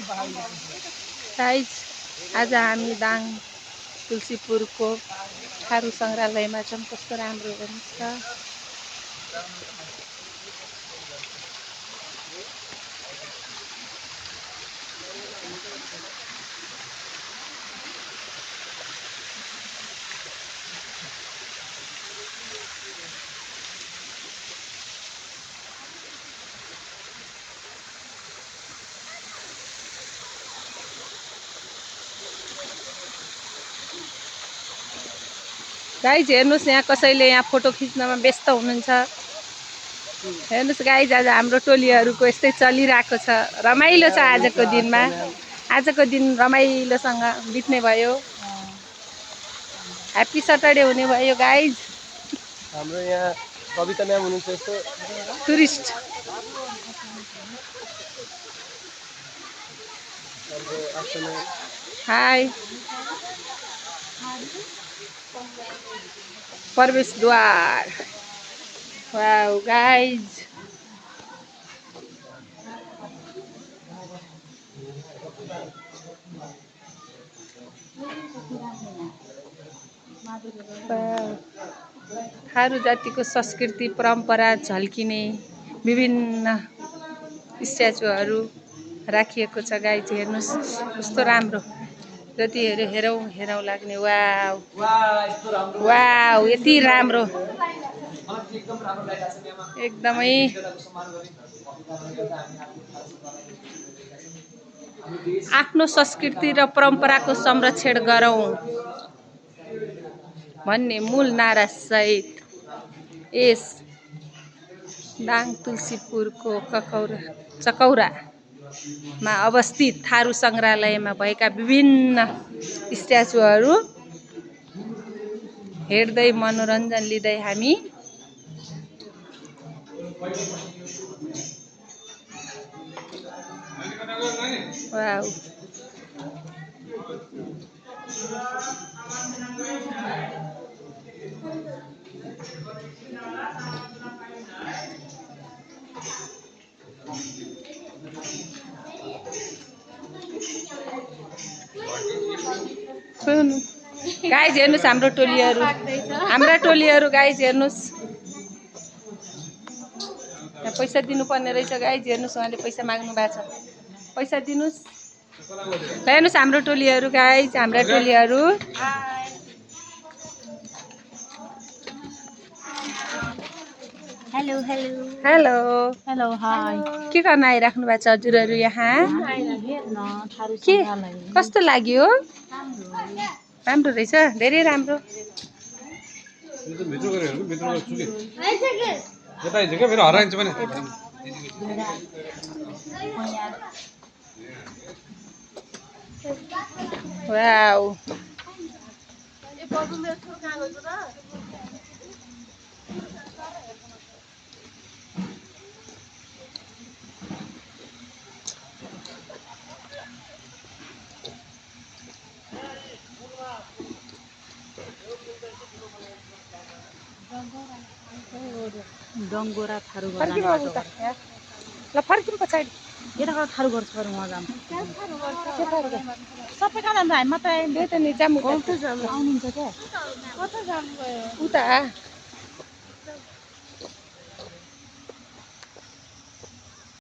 Guys आज हामी दाङ तुलसीपुरको थारू सङ्ग्रहालयमा छौँ। कस्तो राम्रो हेर्नुहोस् त। गाइज हेर्नुहोस् यहाँ कसैले यहाँ फोटो खिच्नमा व्यस्त हुनुहुन्छ। हेर्नुहोस् गाइज आज हाम्रो टोलीहरूको यस्तै चलिरहेको छ। रमाइलो छ आजको दिनमा। आजको दिन रमाइलोसँग बित्ने भयो। ह्याप्पी सटरडे हुने भयो गाइज। हाम्रो यहाँ कविता म्याम हुनुहुन्छ यस्तो टुरिस्ट। हाई प्रवेशद्वार। वाउ गाइज थारू जातिको संस्कृति परम्परा झल्किने विभिन्न स्ट्याचुहरू राखिएको छ। गाइज हेर्नुहोस् कस्तो राम्रो। जति हेरौँ हेरौँ लाग्ने। वाउ वाउ यति राम्रो एकदमै। आफ्नो संस्कृति र परम्पराको संरक्षण गरौँ भन्ने मूल नारा सहित यस दाङ तुलसीपुरको चकौरामा अवस्थित थारू सङ्ग्रहालयमा भएका विभिन्न स्ट्याचुहरू हेर्दै मनोरञ्जन लिँदै हामी वाउ गाइज हेर्नुहोस् हाम्रो टोलीहरू। हाम्रा टोलीहरू गाइज हेर्नुहोस्। यहाँ पैसा दिनुपर्ने रहेछ गाइज। हेर्नुहोस् उहाँले पैसा माग्नु भएको छ। पैसा दिनुहोस्। हेर्नुहोस् हाम्रो टोलीहरू गाइज। हाम्रा टोलीहरू hello hello hello hello hi. के गर्न आइराख्नु भएको छ हजुरहरू यहाँ? के कस्तो लाग्यो? राम्रो रहेछ। धेरै राम्रो। वाउ डङ्गोरा थारू ल फर्किनु पछाडि यता थारू गर्छ म जाम सबै कहाँ जान्छ हामी मात्रै त्यही त नि जाम आउनुहुन्छ क्या उता